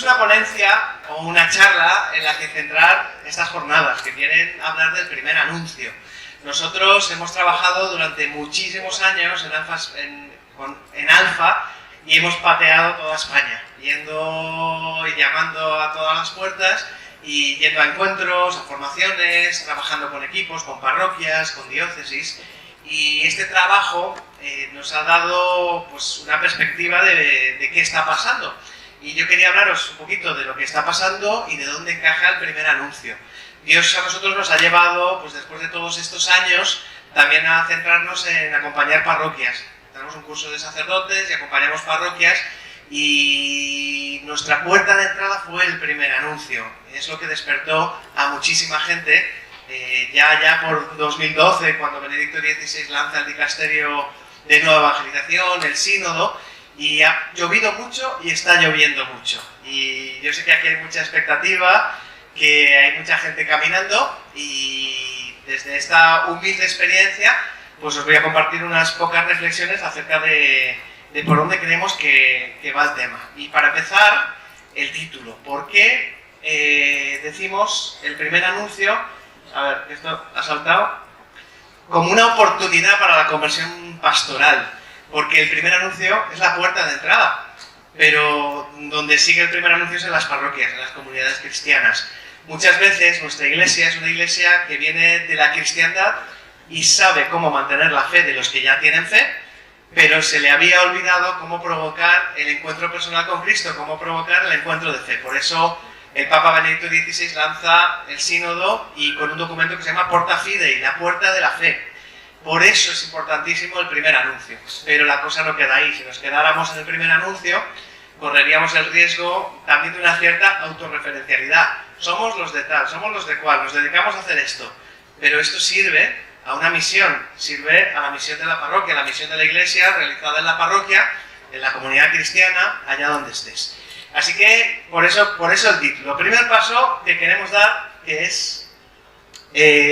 una ponencia o una charla en la que centrar estas jornadas, que quieren hablar del primer anuncio. Nosotros hemos trabajado durante muchísimos años en Alfa y hemos pateado toda España, yendo y llamando a todas las puertas y yendo a encuentros, a formaciones, trabajando con equipos, con parroquias, con diócesis. Y este trabajo nos ha dado pues, una perspectiva de qué está pasando. Y yo quería hablaros un poquito de lo que está pasando y de dónde encaja el primer anuncio. Dios a nosotros nos ha llevado, pues después de todos estos años, también a centrarnos en acompañar parroquias. Tenemos un curso de sacerdotes y acompañamos parroquias y nuestra puerta de entrada fue el primer anuncio. Es lo que despertó a muchísima gente. Ya por 2012, cuando Benedicto XVI lanza el dicasterio de nueva evangelización, el sínodo, y ha llovido mucho y está lloviendo mucho. Y yo sé que aquí hay mucha expectativa, que hay mucha gente caminando, y desde esta humilde experiencia pues os voy a compartir unas pocas reflexiones acerca de por dónde creemos que va el tema. Y para empezar, el título. ¿Por qué decimos el primer anuncio? A ver, esto ha saltado. Como una oportunidad para la conversión pastoral. Porque el primer anuncio es la puerta de entrada. Pero donde sigue el primer anuncio es en las parroquias, en las comunidades cristianas. Muchas veces nuestra iglesia es una iglesia que viene de la cristiandad y sabe cómo mantener la fe de los que ya tienen fe, pero se le había olvidado cómo provocar el encuentro personal con Cristo, cómo provocar el encuentro de fe. Por eso el Papa Benedicto XVI lanza el sínodo y con un documento que se llama Porta Fidei, la puerta de la fe. Por eso es importantísimo el primer anuncio. Pero la cosa no queda ahí. Si nos quedáramos en el primer anuncio, correríamos el riesgo también de una cierta autorreferencialidad. Somos los de tal, somos los de cual, nos dedicamos a hacer esto. Pero esto sirve a una misión, sirve a la misión de la parroquia, la misión de la iglesia realizada en la parroquia, en la comunidad cristiana, allá donde estés. Así que, por eso el título. El primer paso que queremos dar, que es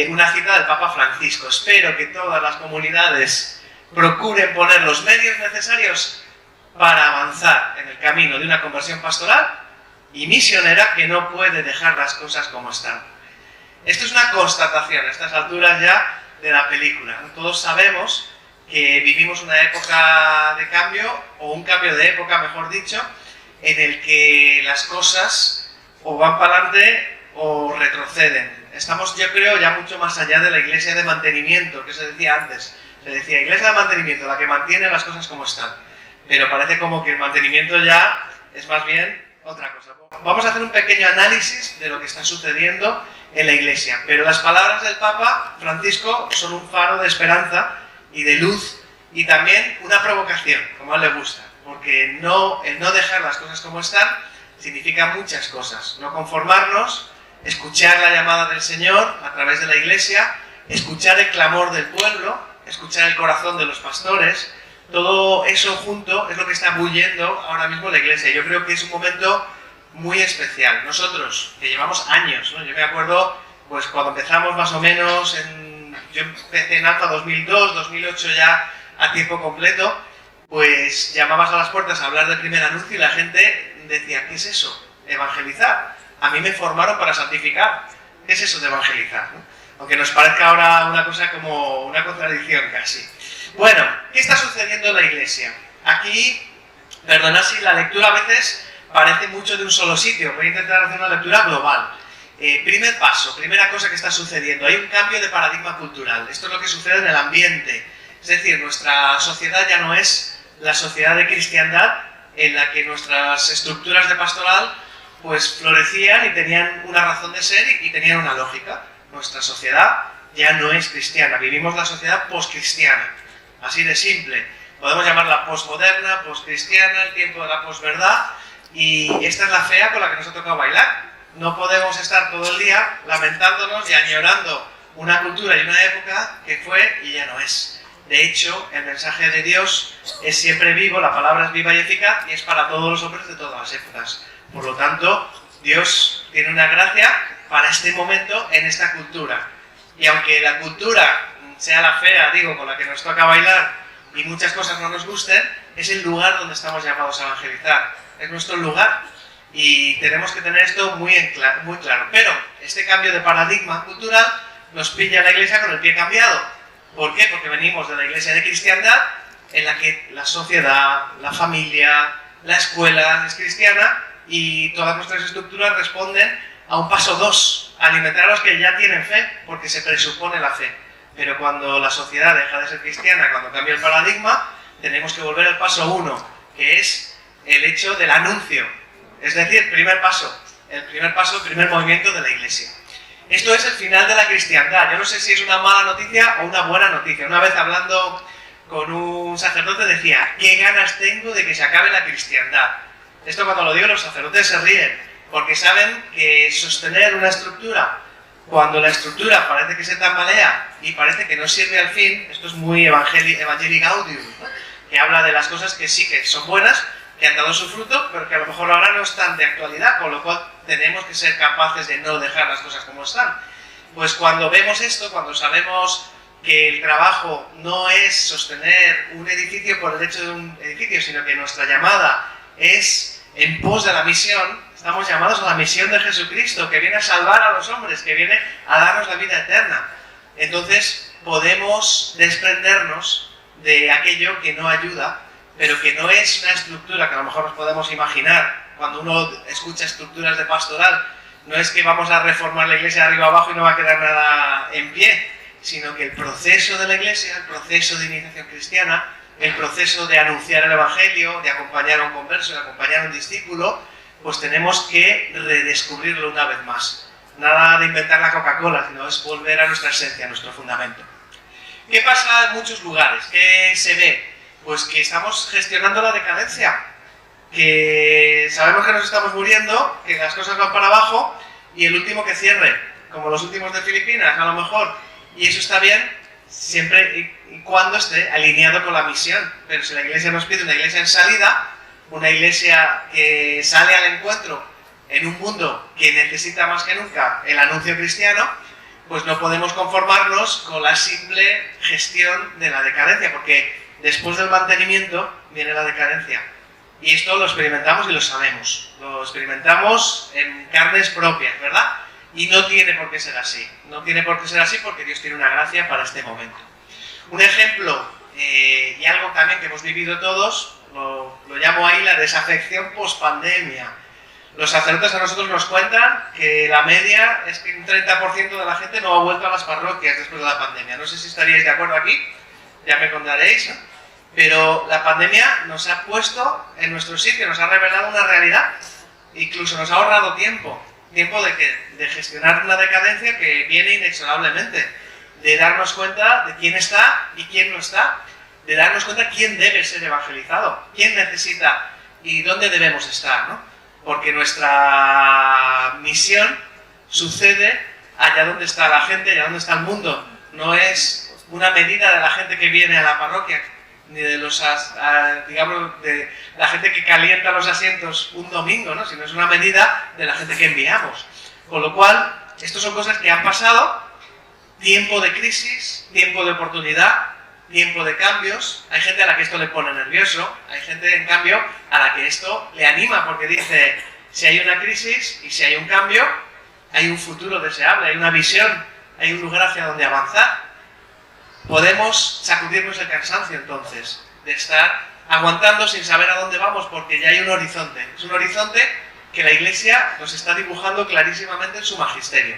una cita del Papa Francisco. Espero que todas las comunidades procuren poner los medios necesarios para avanzar en el camino de una conversión pastoral y misionera que no puede dejar las cosas como están. Esto es una constatación a estas alturas ya de la película. Todos sabemos que vivimos una época de cambio, o un cambio de época, mejor dicho, en el que las cosas o van para adelante o retroceden. Estamos, yo creo, ya mucho más allá de la iglesia de mantenimiento, que se decía antes. Se decía iglesia de mantenimiento, la que mantiene las cosas como están. Pero parece como que el mantenimiento ya es más bien otra cosa. Vamos a hacer un pequeño análisis de lo que está sucediendo en la iglesia. Pero las palabras del Papa Francisco son un faro de esperanza y de luz y también una provocación, como a él le gusta. Porque el no dejar las cosas como están significa muchas cosas. No conformarnos, escuchar la llamada del Señor a través de la iglesia, escuchar el clamor del pueblo, escuchar el corazón de los pastores. Todo eso junto es lo que está bullendo ahora mismo la iglesia. Yo creo que es un momento muy especial. Nosotros, que llevamos años, ¿no? Yo me acuerdo, pues cuando empezamos más o menos, yo empecé en Alfa 2002, 2008 ya a tiempo completo, pues llamabas a las puertas a hablar del primer anuncio y la gente decía, ¿qué es eso? Evangelizar. A mí me formaron para santificar. ¿Qué es eso de evangelizar? ¿No? Aunque nos parezca ahora una cosa como una contradicción casi. Bueno, ¿qué está sucediendo en la iglesia? Aquí, perdonad si la lectura a veces parece mucho de un solo sitio. Voy a intentar hacer una lectura global. Primer paso, primera cosa que está sucediendo. Hay un cambio de paradigma cultural. Esto es lo que sucede en el ambiente. Es decir, nuestra sociedad ya no es la sociedad de cristiandad en la que nuestras estructuras de pastoral pues florecían y tenían una razón de ser y tenían una lógica. Nuestra sociedad ya no es cristiana. Vivimos la sociedad poscristiana. Así de simple. Podemos llamarla posmoderna, poscristiana, el tiempo de la posverdad, y esta es la fea con la que nos ha tocado bailar. No podemos estar todo el día lamentándonos y añorando una cultura y una época que fue y ya no es. De hecho, el mensaje de Dios es siempre vivo, la palabra es viva y eficaz y es para todos los hombres de todas las épocas. Por lo tanto, Dios tiene una gracia para este momento en esta cultura. Y aunque la cultura sea la fea, digo, con la que nos toca bailar y muchas cosas no nos gusten, es el lugar donde estamos llamados a evangelizar. Es nuestro lugar. Y tenemos que tener esto muy claro. Pero este cambio de paradigma cultural nos pilla a la Iglesia con el pie cambiado. ¿Por qué? Porque venimos de la Iglesia de cristiandad, en la que la sociedad, la familia, la escuela es cristiana y todas nuestras estructuras responden a un paso 2, alimentar a los que ya tienen fe, porque se presupone la fe. Pero cuando la sociedad deja de ser cristiana, cuando cambia el paradigma, tenemos que volver al paso 1, que es el hecho del anuncio. Es decir, el primer primer movimiento de la Iglesia. Esto es el final de la cristiandad. Yo no sé si es una mala noticia o una buena noticia. Una vez hablando con un sacerdote decía, ¿qué ganas tengo de que se acabe la cristiandad? Esto cuando lo digo los sacerdotes se ríen, porque saben que sostener una estructura, cuando la estructura parece que se tambalea y parece que no sirve al fin, esto es muy Evangelii Gaudium, ¿no? Que habla de las cosas que sí que son buenas, que han dado su fruto, pero que a lo mejor ahora no están de actualidad, con lo cual tenemos que ser capaces de no dejar las cosas como están. Pues cuando vemos esto, cuando sabemos que el trabajo no es sostener un edificio por el hecho de un edificio, sino que nuestra llamada es en pos de la misión, estamos llamados a la misión de Jesucristo, que viene a salvar a los hombres, que viene a darnos la vida eterna. Entonces podemos desprendernos de aquello que no ayuda, pero que no es una estructura que a lo mejor nos podemos imaginar. Cuando uno escucha estructuras de pastoral, no es que vamos a reformar la iglesia de arriba abajo y no va a quedar nada en pie, sino que el proceso de la iglesia, el proceso de iniciación cristiana, el proceso de anunciar el evangelio, de acompañar a un converso, de acompañar a un discípulo, pues tenemos que redescubrirlo una vez más. Nada de inventar la Coca-Cola, sino es volver a nuestra esencia, a nuestro fundamento. ¿Qué pasa en muchos lugares? ¿Qué se ve? Pues que estamos gestionando la decadencia, que sabemos que nos estamos muriendo, que las cosas van para abajo y el último que cierre, como los últimos de Filipinas, a lo mejor. Y eso está bien siempre y cuando esté alineado con la misión. Pero si la iglesia nos pide una iglesia en salida, una iglesia que sale al encuentro en un mundo que necesita más que nunca el anuncio cristiano, pues no podemos conformarnos con la simple gestión de la decadencia, porque después del mantenimiento viene la decadencia. Y esto lo experimentamos y lo sabemos. Lo experimentamos en carnes propias, ¿verdad? Y no tiene por qué ser así. No tiene por qué ser así porque Dios tiene una gracia para este momento. Un ejemplo, y algo también que hemos vivido todos, lo llamo ahí la desafección post-pandemia. Los sacerdotes a nosotros nos cuentan que la media es que un 30% de la gente no ha vuelto a las parroquias después de la pandemia. No sé si estaríais de acuerdo aquí, ya me contaréis, ¿no? Pero la pandemia nos ha puesto en nuestro sitio, nos ha revelado una realidad, incluso nos ha ahorrado tiempo de gestionar una decadencia que viene inexorablemente, de darnos cuenta de quién está y quién no está, de darnos cuenta quién debe ser evangelizado, quién necesita y dónde debemos estar, ¿no? Porque nuestra misión sucede allá donde está la gente, allá donde está el mundo. No es una medida de la gente que viene a la parroquia, ni de digamos, de la gente que calienta los asientos un domingo, ¿no? Sino es una medida de la gente que enviamos. Con lo cual, estas son cosas que han pasado, tiempo de crisis, tiempo de oportunidad, tiempo de cambios. Hay gente a la que esto le pone nervioso, hay gente, en cambio, a la que esto le anima, porque dice, si hay una crisis y si hay un cambio, hay un futuro deseable, hay una visión, hay un lugar hacia donde avanzar. Podemos sacudirnos el cansancio, entonces, de estar aguantando sin saber a dónde vamos, porque ya hay un horizonte. Es un horizonte que la Iglesia nos está dibujando clarísimamente en su magisterio.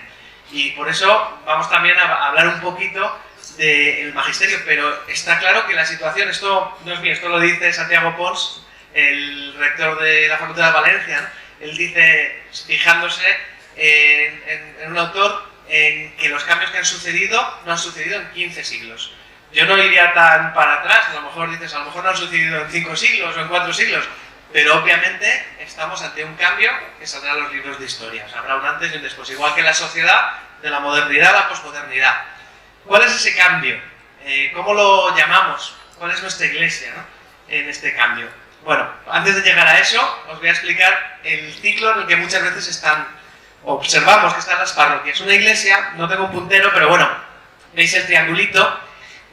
Y por eso vamos también a hablar un poquito del magisterio, pero está claro que la situación, esto no es mío, esto lo dice Santiago Pons, el rector de la Facultad de Valencia, ¿no? Él dice, fijándose en un autor, en que los cambios que han sucedido no han sucedido en 15 siglos. Yo no iría tan para atrás, a lo mejor dices, a lo mejor no han sucedido en 5 siglos o en 4 siglos, pero obviamente estamos ante un cambio que saldrá en los libros de historia. O sea, habrá un antes y un después, igual que la sociedad, de la modernidad a la posmodernidad. ¿Cuál es ese cambio? ¿Cómo lo llamamos? ¿Cuál es nuestra iglesia, ¿no? En este cambio? Bueno, antes de llegar a eso, os voy a explicar el ciclo en el que muchas veces observamos que están las parroquias. Una iglesia, no tengo un puntero, pero bueno, veis el triangulito,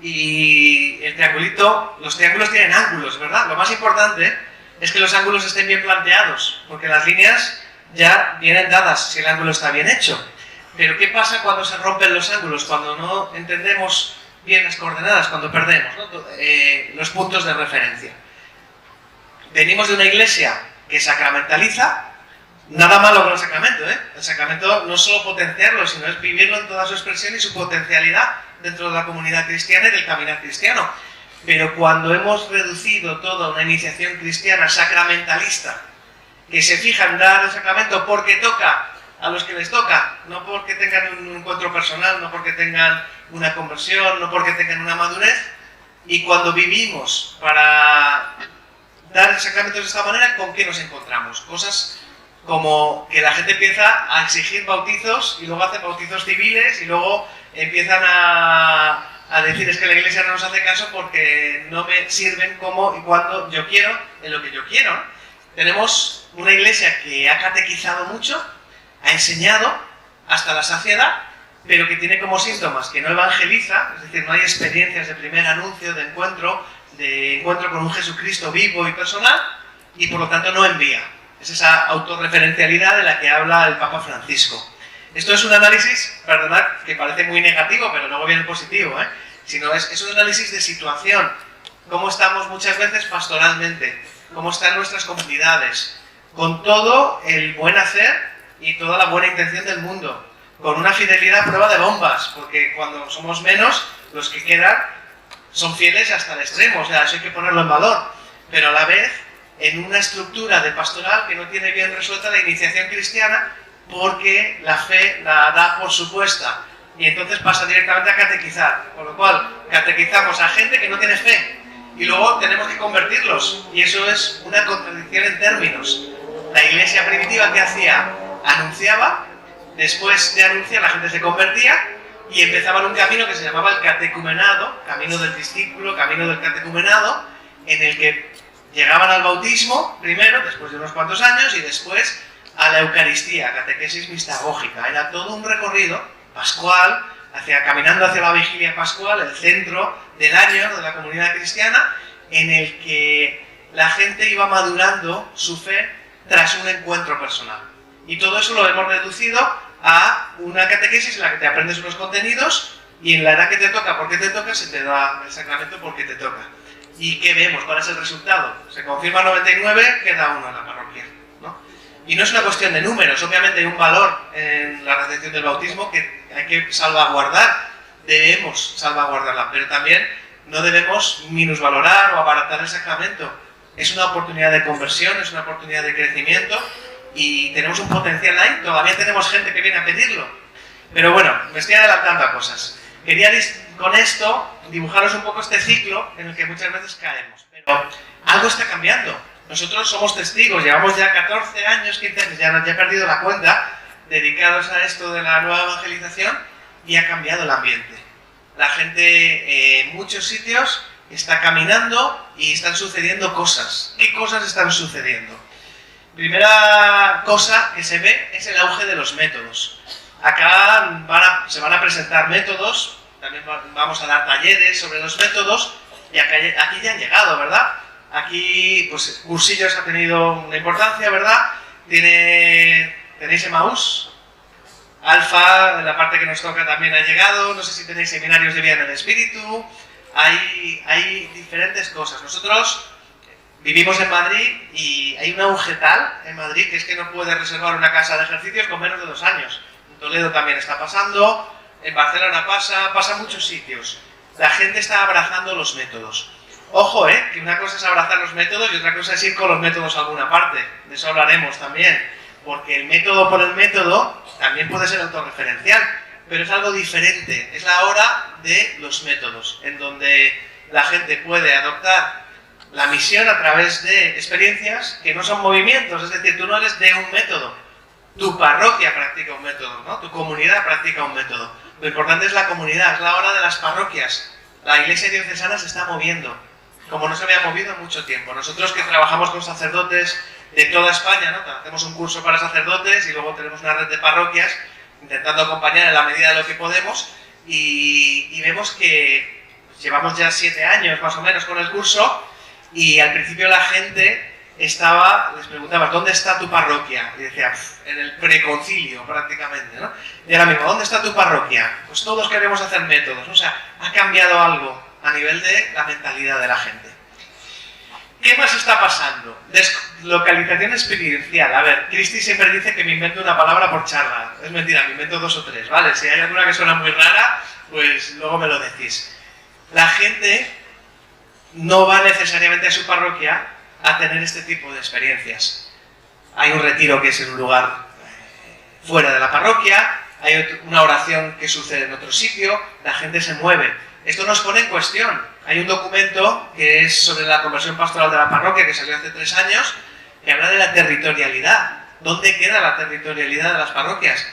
y el triangulito, los triángulos tienen ángulos, ¿verdad? Lo más importante es que los ángulos estén bien planteados, porque las líneas ya vienen dadas si el ángulo está bien hecho. Pero ¿qué pasa cuando se rompen los ángulos? Cuando no entendemos bien las coordenadas, cuando perdemos, ¿no? Los puntos de referencia. Venimos de una iglesia que sacramentaliza. Nada malo con el sacramento, ¿eh? El sacramento no es solo potenciarlo, sino es vivirlo en toda su expresión y su potencialidad dentro de la comunidad cristiana y del caminar cristiano. Pero cuando hemos reducido toda una iniciación cristiana sacramentalista, que se fija en dar el sacramento porque toca a los que les toca, no porque tengan un encuentro personal, no porque tengan una conversión, no porque tengan una madurez, y cuando vivimos para dar el sacramento de esta manera, ¿con qué nos encontramos? Cosas como que la gente empieza a exigir bautizos y luego hacen bautizos civiles y luego empiezan a decir es que la iglesia no nos hace caso porque no me sirven como y cuando yo quiero, en lo que yo quiero, ¿no? Tenemos una iglesia que ha catequizado mucho, ha enseñado hasta la saciedad, pero que tiene como síntomas que no evangeliza, es decir, no hay experiencias de primer anuncio, de encuentro con un Jesucristo vivo y personal, y por lo tanto no envía. Es esa autorreferencialidad de la que habla el Papa Francisco. Esto es un análisis, perdonad, que parece muy negativo, pero luego viene el positivo, ¿eh? Sino es un análisis de situación, cómo estamos muchas veces pastoralmente, cómo están nuestras comunidades, con todo el buen hacer y toda la buena intención del mundo, con una fidelidad a prueba de bombas, porque cuando somos menos, los que quedan son fieles hasta el extremo, o sea, eso hay que ponerlo en valor, pero a la vez en una estructura de pastoral que no tiene bien resuelta la iniciación cristiana, porque la fe la da por supuesta, y entonces pasa directamente a catequizar, con lo cual catequizamos a gente que no tiene fe, y luego tenemos que convertirlos, y eso es una contradicción en términos. La iglesia primitiva, ¿qué hacía? Anunciaba, después de anunciar la gente se convertía, y empezaban un camino que se llamaba el catecumenado, camino del discípulo, camino del catecumenado, en el que llegaban al bautismo primero, después de unos cuantos años, y después a la Eucaristía, catequesis mistagógica. Era todo un recorrido pascual, caminando hacia la vigilia pascual, el centro del año de la comunidad cristiana, en el que la gente iba madurando su fe tras un encuentro personal. Y todo eso lo hemos reducido a una catequesis en la que te aprendes unos contenidos y en la edad que te toca, porque te toca, se te da el sacramento porque te toca. ¿Y qué vemos? ¿Cuál es el resultado? Se confirma 99, queda uno en la parroquia, ¿no? Y no es una cuestión de números, obviamente hay un valor en la recepción del bautismo que hay que salvaguardar, debemos salvaguardarla, pero también no debemos minusvalorar o abaratar el sacramento. Es una oportunidad de conversión, es una oportunidad de crecimiento y tenemos un potencial ahí, todavía tenemos gente que viene a pedirlo. Pero bueno, me estoy adelantando a cosas. Quería con esto dibujaros un poco este ciclo en el que muchas veces caemos. Pero algo está cambiando. Nosotros somos testigos, llevamos ya 14 años, 15 años, ya he perdido la cuenta, dedicados a esto de la nueva evangelización y ha cambiado el ambiente. La gente en muchos sitios está caminando y están sucediendo cosas. ¿Qué cosas están sucediendo? Primera cosa que se ve es el auge de los métodos. Acá se van a presentar métodos, también vamos a dar talleres sobre los métodos y aquí ya han llegado, ¿verdad? Aquí, pues, cursillos ha tenido una importancia, ¿verdad? Tenéis Emaús, Alfa, la parte que nos toca también ha llegado, no sé si tenéis seminarios de vida en el espíritu, hay diferentes cosas. Nosotros vivimos en Madrid y hay un auge tal en Madrid que es que no puedes reservar una casa de ejercicios con menos de 2 años. En Toledo también está pasando, en Barcelona pasa en muchos sitios. La gente está abrazando los métodos. Ojo, que una cosa es abrazar los métodos y otra cosa es ir con los métodos a alguna parte. De eso hablaremos también. Porque el método por el método también puede ser autorreferencial, pero es algo diferente. Es la hora de los métodos, en donde la gente puede adoptar la misión a través de experiencias que no son movimientos. Es decir, tú no eres de un método. Tu parroquia practica un método, ¿no? Tu comunidad practica un método. Lo importante es la comunidad, es la hora de las parroquias. La iglesia diocesana se está moviendo, como no se había movido en mucho tiempo. Nosotros que trabajamos con sacerdotes de toda España, ¿no? Hacemos un curso para sacerdotes y luego tenemos una red de parroquias intentando acompañar en la medida de lo que podemos y vemos que llevamos ya 7 años más o menos con el curso y al principio la gente les preguntabas, ¿dónde está tu parroquia? Y decía, en el preconcilio prácticamente, ¿no? Y ahora mismo, ¿dónde está tu parroquia? Pues todos queremos hacer métodos, ¿no? O sea, ha cambiado algo a nivel de la mentalidad de la gente. ¿Qué más está pasando? Deslocalización experiencial. A ver, Cristi siempre dice que me invento una palabra por charla. Es mentira, me invento 2 o 3, ¿vale? Si hay alguna que suena muy rara, pues luego me lo decís. La gente no va necesariamente a su parroquia a tener este tipo de experiencias. Hay un retiro que es en un lugar fuera de la parroquia, hay una oración que sucede en otro sitio, la gente se mueve. Esto nos pone en cuestión. Hay un documento que es sobre la conversión pastoral de la parroquia que salió hace 3 años, que habla de la territorialidad. ¿Dónde queda la territorialidad de las parroquias?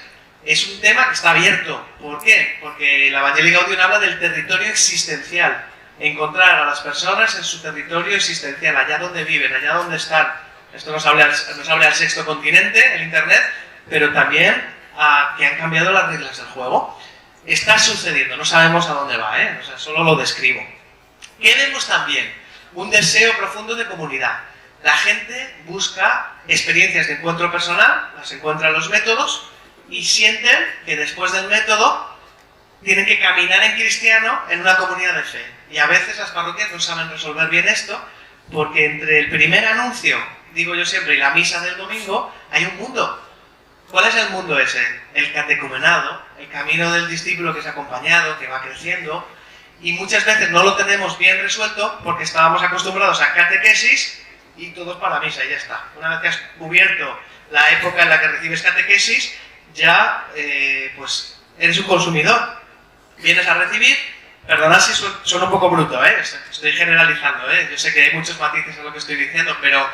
Es un tema que está abierto. ¿Por qué? Porque la Evangelii Gaudium habla del territorio existencial. Encontrar a las personas en su territorio existencial, allá donde viven, allá donde están. Esto nos habla al sexto continente, el Internet, pero también a que han cambiado las reglas del juego. Está sucediendo, no sabemos a dónde va, o sea, solo lo describo. ¿Qué vemos también? Un deseo profundo de comunidad. La gente busca experiencias de encuentro personal, las encuentra en los métodos y sienten que después del método tienen que caminar en cristiano en una comunidad de fe. Y a veces las parroquias no saben resolver bien esto porque entre el primer anuncio, digo yo siempre, y la misa del domingo hay un mundo. ¿Cuál es el mundo ese? El catecumenado, el camino del discípulo que es acompañado, que va creciendo, y muchas veces no lo tenemos bien resuelto porque estábamos acostumbrados a catequesis y todos para misa y ya está. Una vez que has cubierto la época en la que recibes catequesis, ya pues eres un consumidor. Vienes a recibir, perdonad si suena un poco bruto, estoy generalizando, yo sé que hay muchos matices en lo que estoy diciendo, pero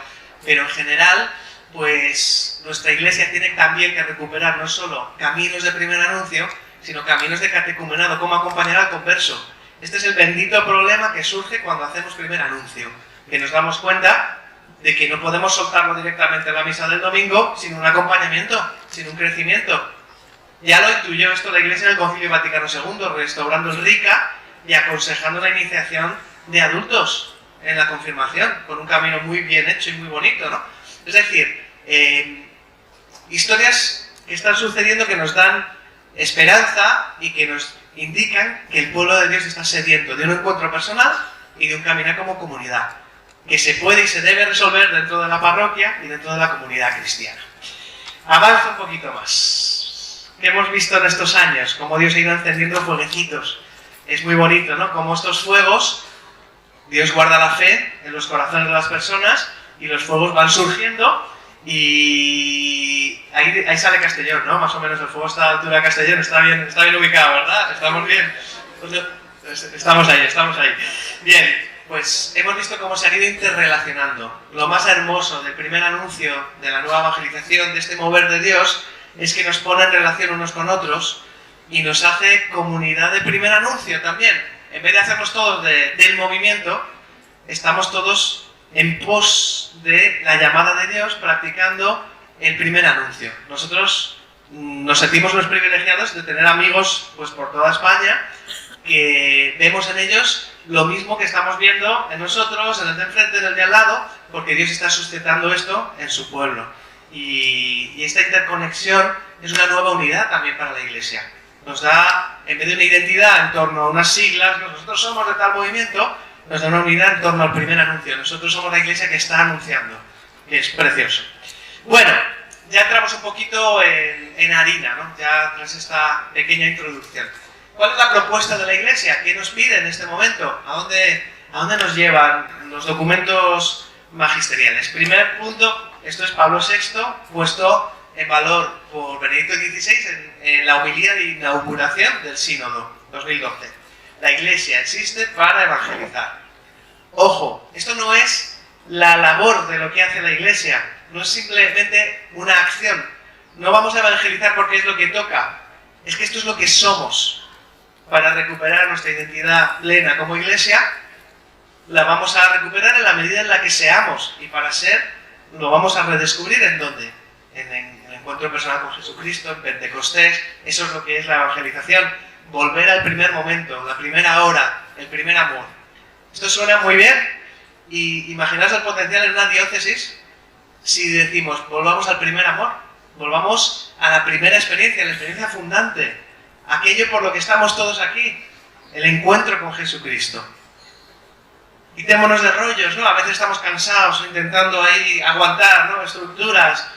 en general, pues nuestra iglesia tiene también que recuperar no solo caminos de primer anuncio, sino caminos de catecumenado, cómo acompañar al converso. Este es el bendito problema que surge cuando hacemos primer anuncio, que nos damos cuenta de que no podemos soltarlo directamente en la misa del domingo sin un acompañamiento, sin un crecimiento. Ya lo intuyó esto la Iglesia en el Concilio Vaticano II, restaurando el RICA y aconsejando la iniciación de adultos en la confirmación, con un camino muy bien hecho y muy bonito, ¿no? Es decir, historias que están sucediendo que nos dan esperanza y que nos indican que el pueblo de Dios está sediento de un encuentro personal y de un caminar como comunidad, que se puede y se debe resolver dentro de la parroquia y dentro de la comunidad cristiana. Avanzo un poquito más. ¿Qué hemos visto en estos años? Cómo Dios ha ido encendiendo fueguecitos. Es muy bonito, ¿no? Cómo estos fuegos, Dios guarda la fe en los corazones de las personas y los fuegos van surgiendo y ahí sale Castellón, ¿no? Más o menos el fuego está a la altura de Castellón, está bien ubicado, ¿verdad? ¿Estamos bien? Estamos ahí. Bien, pues hemos visto cómo se han ido interrelacionando. Lo más hermoso del primer anuncio de la nueva evangelización, de este mover de Dios, es que nos pone en relación unos con otros y nos hace comunidad de primer anuncio también. En vez de hacernos todos del movimiento, estamos todos en pos de la llamada de Dios, practicando el primer anuncio. Nosotros nos sentimos los privilegiados de tener amigos pues por toda España, que vemos en ellos lo mismo que estamos viendo en nosotros, en el de enfrente, en el de al lado, porque Dios está suscitando esto en su pueblo. Y esta interconexión es una nueva unidad también para la Iglesia. Nos da, en vez de una identidad en torno a unas siglas, nosotros somos de tal movimiento, nos da una unidad en torno al primer anuncio. Nosotros somos la Iglesia que está anunciando, que es precioso. Bueno, ya entramos un poquito en harina, ¿no? Ya tras esta pequeña introducción. ¿Cuál es la propuesta de la Iglesia? ¿Qué nos pide en este momento? ¿A dónde nos llevan los documentos magisteriales? Primer punto, esto es Pablo VI, puesto en valor por Benedicto XVI en la homilía de inauguración del Sínodo 2012. La Iglesia existe para evangelizar. Ojo, esto no es la labor de lo que hace la Iglesia, no es simplemente una acción. No vamos a evangelizar porque es lo que toca, es que esto es lo que somos. Para recuperar nuestra identidad plena como Iglesia, la vamos a recuperar en la medida en la que seamos, y para ser, lo vamos a redescubrir ¿en dónde? En el encuentro personal con Jesucristo, en Pentecostés. Eso es lo que es la evangelización, volver al primer momento, la primera hora, el primer amor. Esto suena muy bien, y imaginaos el potencial en una diócesis si decimos, volvamos al primer amor, volvamos a la primera experiencia, la experiencia fundante, aquello por lo que estamos todos aquí, el encuentro con Jesucristo. Quitémonos de rollos, ¿no? A veces estamos cansados intentando ahí aguantar, ¿no? Estructuras,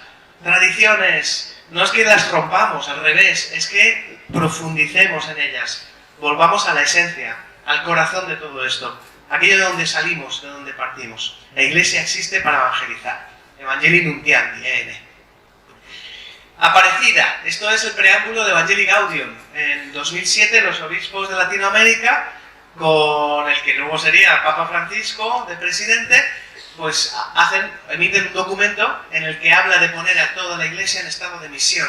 tradiciones. No es que las rompamos, al revés, es que profundicemos en ellas. Volvamos a la esencia, al corazón de todo esto. Aquello de donde salimos, de donde partimos. La Iglesia existe para evangelizar. Evangelii Nuntiandi, EN. Aparecida. Esto es el preámbulo de Evangelii Gaudium. En 2007 los obispos de Latinoamérica, con el que luego sería Papa Francisco de presidente, pues emiten un documento en el que habla de poner a toda la Iglesia en estado de misión.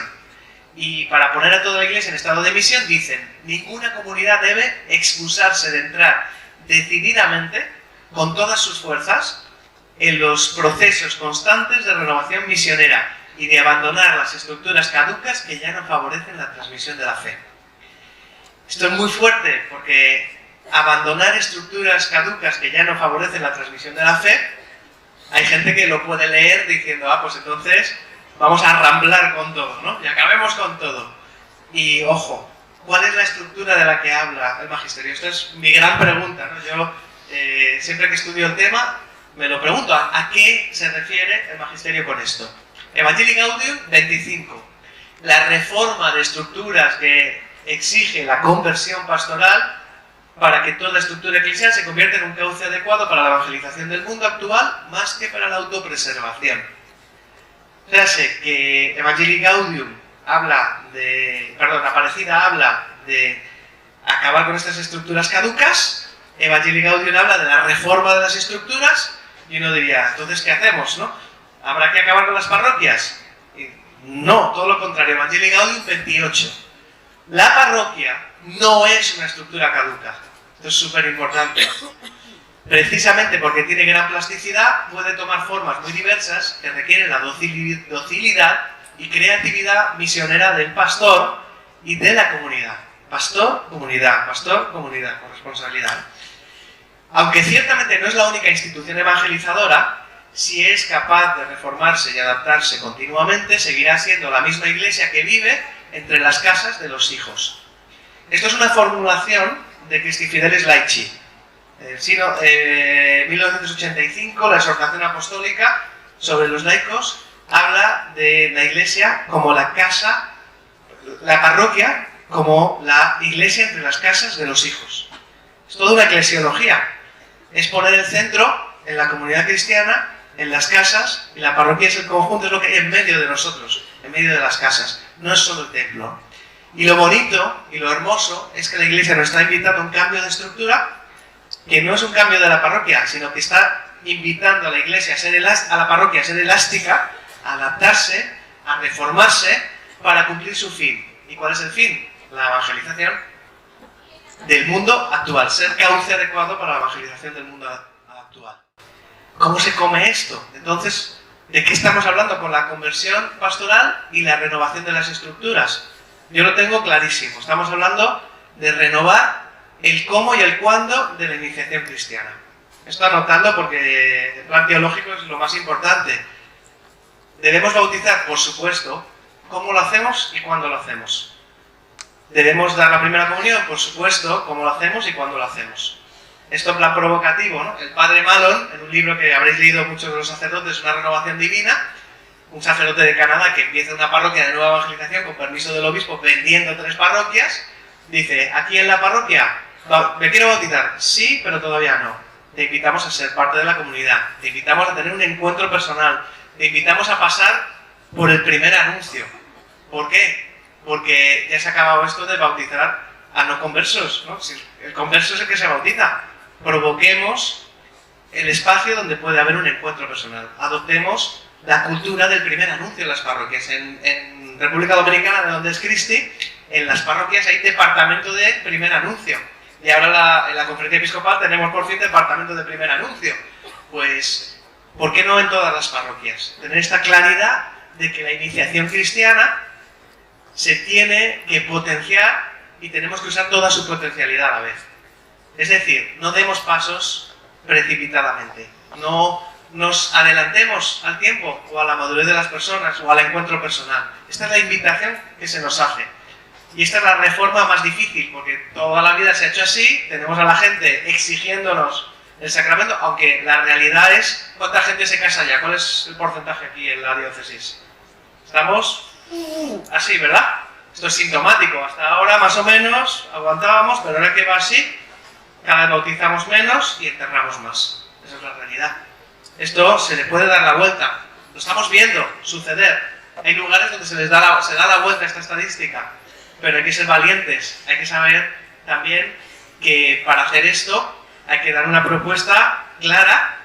Y para poner a toda la Iglesia en estado de misión dicen, ninguna comunidad debe excusarse de entrar decididamente, con todas sus fuerzas, en los procesos constantes de renovación misionera y de abandonar las estructuras caducas que ya no favorecen la transmisión de la fe. Esto es muy fuerte porque abandonar estructuras caducas que ya no favorecen la transmisión de la fe, hay gente que lo puede leer diciendo, pues entonces vamos a arramblar con todo, ¿no? Y acabemos con todo. Y ojo, ¿cuál es la estructura de la que habla el magisterio? Esta es mi gran pregunta, ¿no? Yo siempre que estudio el tema me lo pregunto, ¿a qué se refiere el magisterio con esto? Evangelii Gaudium 25. La reforma de estructuras que exige la conversión pastoral para que toda estructura eclesial se convierta en un cauce adecuado para la evangelización del mundo actual, más que para la autopreservación. Fíjate que Evangelii Gaudium Aparecida habla de acabar con estas estructuras caducas, Evangelii Gaudium habla de la reforma de las estructuras, y uno diría, entonces, ¿qué hacemos, no? ¿Habrá que acabar con las parroquias? Y no, todo lo contrario, Evangelii Gaudium 28. La parroquia no es una estructura caduca. Esto es súper importante. Precisamente porque tiene gran plasticidad, puede tomar formas muy diversas que requieren la docilidad y creatividad misionera del pastor y de la comunidad. Pastor, comunidad, con responsabilidad. Aunque ciertamente no es la única institución evangelizadora, si es capaz de reformarse y adaptarse continuamente, seguirá siendo la misma Iglesia que vive entre las casas de los hijos. Esto es una formulación de Christi Fidelis Laici. 1985, la exhortación apostólica sobre los laicos habla de la Iglesia como la casa, la parroquia como la Iglesia entre las casas de los hijos. Es toda una eclesiología. Es poner el centro en la comunidad cristiana, en las casas, y la parroquia es el conjunto, es lo que hay en medio de nosotros, en medio de las casas. No es solo el templo. Y lo bonito y lo hermoso es que la Iglesia nos está invitando a un cambio de estructura, que no es un cambio de la parroquia, sino que está invitando a la Iglesia, a la parroquia a ser elástica, a adaptarse, a reformarse para cumplir su fin. ¿Y cuál es el fin? La evangelización del mundo actual, ser cauce adecuado para la evangelización del mundo actual. ¿Cómo se come esto? Entonces, ¿de qué estamos hablando con la conversión pastoral y la renovación de las estructuras? Yo lo tengo clarísimo. Estamos hablando de renovar el cómo y el cuándo de la iniciación cristiana. Esto anotando porque el plan teológico es lo más importante. Debemos bautizar, por supuesto, cómo lo hacemos y cuándo lo hacemos. Debemos dar la primera comunión, por supuesto, cómo lo hacemos y cuándo lo hacemos. Esto en plan provocativo, ¿no? El padre Malone, en un libro que habréis leído muchos de los sacerdotes, Una renovación divina, un sacerdote de Canadá que empieza una parroquia de nueva evangelización con permiso del obispo vendiendo 3 parroquias, dice, aquí en la parroquia, ¿me quiero bautizar? Sí, pero todavía no. Te invitamos a ser parte de la comunidad, te invitamos a tener un encuentro personal, te invitamos a pasar por el primer anuncio. ¿Por qué? Porque ya se ha acabado esto de bautizar a no conversos, ¿no? Si el converso es el que se bautiza. Provoquemos el espacio donde puede haber un encuentro personal. Adoptemos la cultura del primer anuncio en las parroquias. En República Dominicana, de donde es Christi, en las parroquias hay departamento de primer anuncio. Y ahora en la conferencia episcopal tenemos por fin departamento de primer anuncio. Pues, ¿por qué no en todas las parroquias? Tener esta claridad de que la iniciación cristiana se tiene que potenciar y tenemos que usar toda su potencialidad a la vez. Es decir, no demos pasos precipitadamente. No nos adelantemos al tiempo o a la madurez de las personas o al encuentro personal. Esta es la invitación que se nos hace. Y esta es la reforma más difícil, porque toda la vida se ha hecho así, tenemos a la gente exigiéndonos el sacramento, aunque la realidad es cuánta gente se casa ya. ¿Cuál es el porcentaje aquí en la diócesis? Estamos así, ¿verdad? Esto es sintomático. Hasta ahora más o menos aguantábamos, pero ahora que va así, cada vez bautizamos menos y enterramos más. Esa es la realidad. Esto se le puede dar la vuelta. Lo estamos viendo suceder. Hay lugares donde se da la vuelta a esta estadística. Pero hay que ser valientes. Hay que saber también que para hacer esto hay que dar una propuesta clara,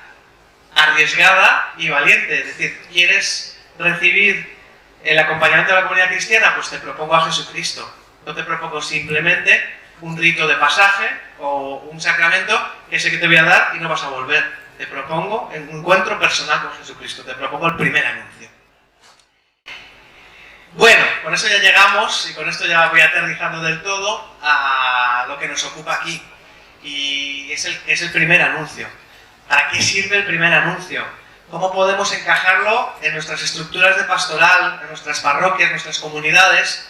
arriesgada y valiente. Es decir, ¿quieres recibir el acompañamiento de la comunidad cristiana? Pues te propongo a Jesucristo. No te propongo simplemente un rito de pasaje o un sacramento que sé que te voy a dar y no vas a volver. Te propongo un encuentro personal con Jesucristo. Te propongo el primer anuncio. Bueno, con eso ya llegamos y con esto ya voy aterrizando del todo a lo que nos ocupa aquí. Y es el primer anuncio. ¿Para qué sirve el primer anuncio? ¿Cómo podemos encajarlo en nuestras estructuras de pastoral, en nuestras parroquias, en nuestras comunidades?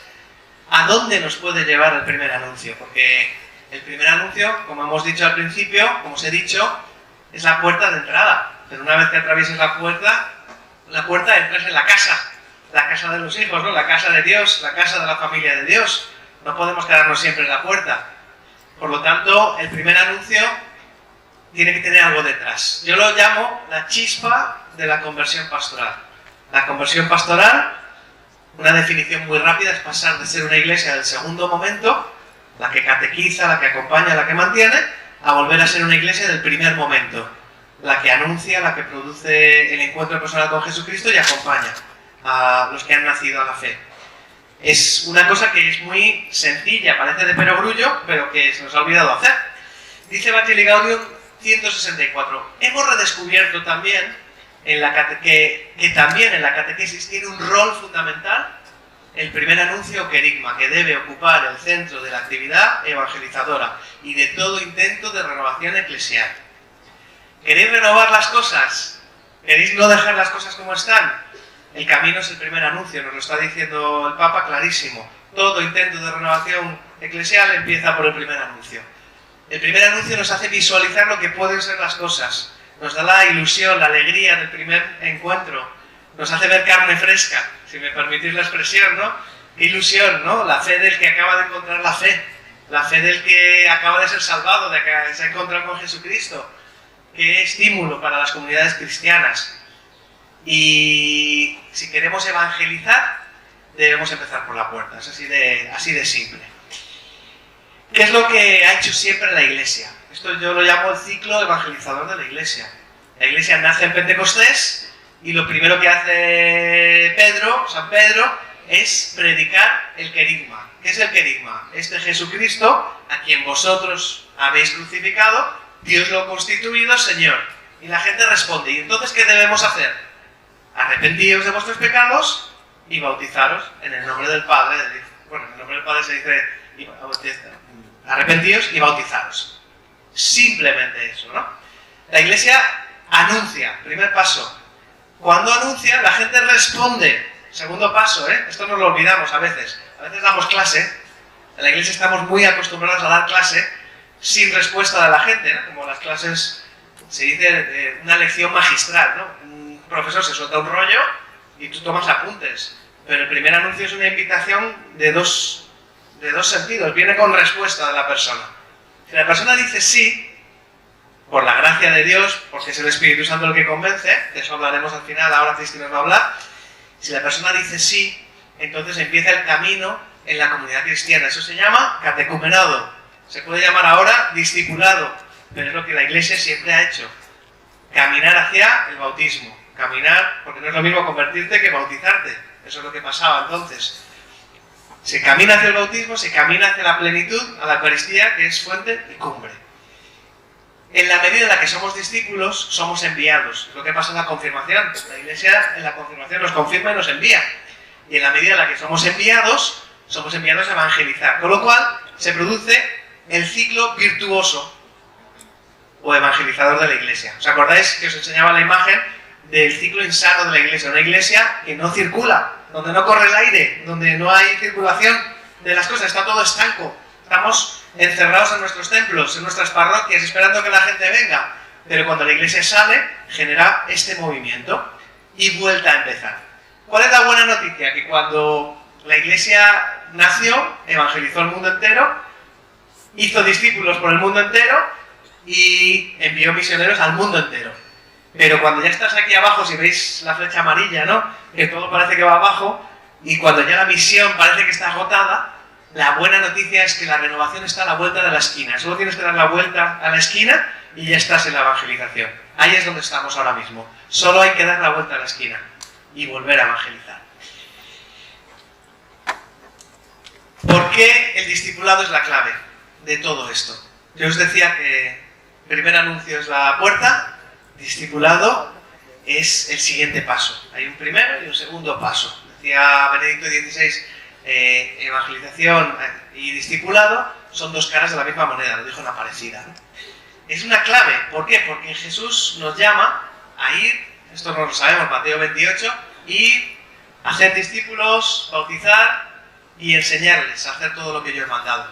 ¿A dónde nos puede llevar el primer anuncio? Porque el primer anuncio, como hemos dicho al principio, como os he dicho, es la puerta de entrada. Pero una vez que atravieses la puerta entras en la casa de los hijos, ¿no? La casa de Dios, la casa de la familia de Dios. No podemos quedarnos siempre en la puerta. Por lo tanto, el primer anuncio tiene que tener algo detrás. Yo lo llamo la chispa de la conversión pastoral. La conversión pastoral, una definición muy rápida, es pasar de ser una iglesia del segundo momento, la que catequiza, la que acompaña, la que mantiene, a volver a ser una iglesia del primer momento, la que anuncia, la que produce el encuentro personal con Jesucristo y acompaña a los que han nacido a la fe. Es una cosa que es muy sencilla, parece de perogrullo, pero que se nos ha olvidado hacer. Dice Evangelii Gaudium 164. Hemos redescubierto también que también en la catequesis tiene un rol fundamental el primer anuncio o querigma, que debe ocupar el centro de la actividad evangelizadora y de todo intento de renovación eclesial. ¿Queréis renovar las cosas? ¿Queréis no dejar las cosas como están? El camino es el primer anuncio, nos lo está diciendo el Papa clarísimo. Todo intento de renovación eclesial empieza por el primer anuncio. El primer anuncio nos hace visualizar lo que pueden ser las cosas. Nos da la ilusión, la alegría del primer encuentro. Nos hace ver carne fresca, si me permitís la expresión, ¿no? Qué ilusión, ¿no? La fe del que acaba de encontrar la fe. La fe del que acaba de ser salvado, de que se ha encontrado con Jesucristo. Qué estímulo para las comunidades cristianas. Y si queremos evangelizar, debemos empezar por la puerta. Es así de simple. ¿Qué es lo que ha hecho siempre la Iglesia? Esto yo lo llamo el ciclo evangelizador de la Iglesia. La Iglesia nace en Pentecostés y lo primero que hace San Pedro, es predicar el querigma. ¿Qué es el querigma? Este Jesucristo, a quien vosotros habéis crucificado, Dios lo ha constituido Señor. Y la gente responde, ¿y entonces qué debemos hacer? Arrepentíos de vuestros pecados y bautizaros en el nombre del Padre. Bueno, en el nombre del Padre se dice arrepentíos y bautizaros. Simplemente eso, ¿no? La Iglesia anuncia, primer paso. Cuando anuncia, la gente responde. Segundo paso, esto nos lo olvidamos a veces. A veces damos clase. En la Iglesia estamos muy acostumbrados a dar clase sin respuesta de la gente, ¿no? Como las clases, se dice una lección magistral, ¿no? Un profesor se suelta un rollo y tú tomas apuntes. Pero el primer anuncio es una invitación de dos sentidos. Viene con respuesta de la persona. Si la persona dice sí, por la gracia de Dios, porque es el Espíritu Santo el que convence, de eso hablaremos al final, ahora Cristi nos va a hablar. Si la persona dice sí, entonces empieza el camino en la comunidad cristiana. Eso se llama catecumenado. Se puede llamar ahora discipulado, pero es lo que la Iglesia siempre ha hecho. Caminar hacia el bautismo. Caminar, porque no es lo mismo convertirte que bautizarte. Eso es lo que pasaba entonces. Se camina hacia el bautismo, se camina hacia la plenitud, a la Eucaristía, que es fuente y cumbre. En la medida en la que somos discípulos, somos enviados. Es lo que pasa en la confirmación. La Iglesia en la confirmación nos confirma y nos envía. Y en la medida en la que somos enviados a evangelizar. Con lo cual, se produce el ciclo virtuoso. o evangelizador de la iglesia. ¿Os acordáis que os enseñaba la imagen del ciclo insano de la iglesia? Una iglesia que no circula, donde no corre el aire, donde no hay circulación de las cosas, está todo estanco. Estamos encerrados en nuestros templos, en nuestras parroquias, esperando que la gente venga. Pero cuando la iglesia sale, genera este movimiento y vuelta a empezar. ¿Cuál es la buena noticia? Que cuando la iglesia nació, evangelizó el mundo entero, hizo discípulos por el mundo entero y envió misioneros al mundo entero. Pero cuando ya estás aquí abajo, si veis la flecha amarilla, ¿no? Que todo parece que va abajo, y cuando ya la misión parece que está agotada, la buena noticia es que la renovación está a la vuelta de la esquina. Solo tienes que dar la vuelta a la esquina y ya estás en la evangelización. Ahí es donde estamos ahora mismo. Solo hay que dar la vuelta a la esquina y volver a evangelizar. ¿Por qué el discipulado es la clave de todo esto? Yo os decía que el primer anuncio es la puerta, discipulado es el siguiente paso. Hay un primero y un segundo paso. Decía Benedicto XVI, evangelización y discipulado son dos caras de la misma moneda, lo dijo en Aparecida. Es una clave, ¿por qué? Porque Jesús nos llama a ir, esto no lo sabemos, Mateo 28, y hacer discípulos, bautizar y enseñarles a hacer todo lo que yo he mandado.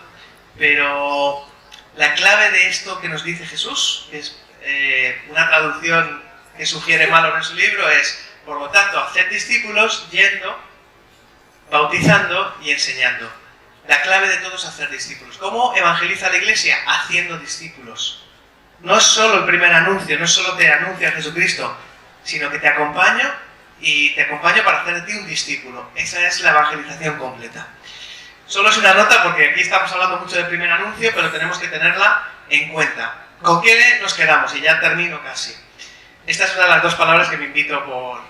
Pero la clave de esto que nos dice Jesús, que es una traducción que sugiere Malo en su libro, es, por lo tanto, hacer discípulos yendo, bautizando y enseñando. La clave de todo es hacer discípulos. ¿Cómo evangeliza la iglesia? Haciendo discípulos. No es solo el primer anuncio, no es solo te anuncio a Jesucristo, sino que te acompaño y te acompaño para hacer de ti un discípulo. Esa es la evangelización completa. Solo es una nota porque aquí estamos hablando mucho del primer anuncio, pero tenemos que tenerla en cuenta. ¿Con qué nos quedamos? Y ya termino casi. Esta es una de las dos palabras que me invento por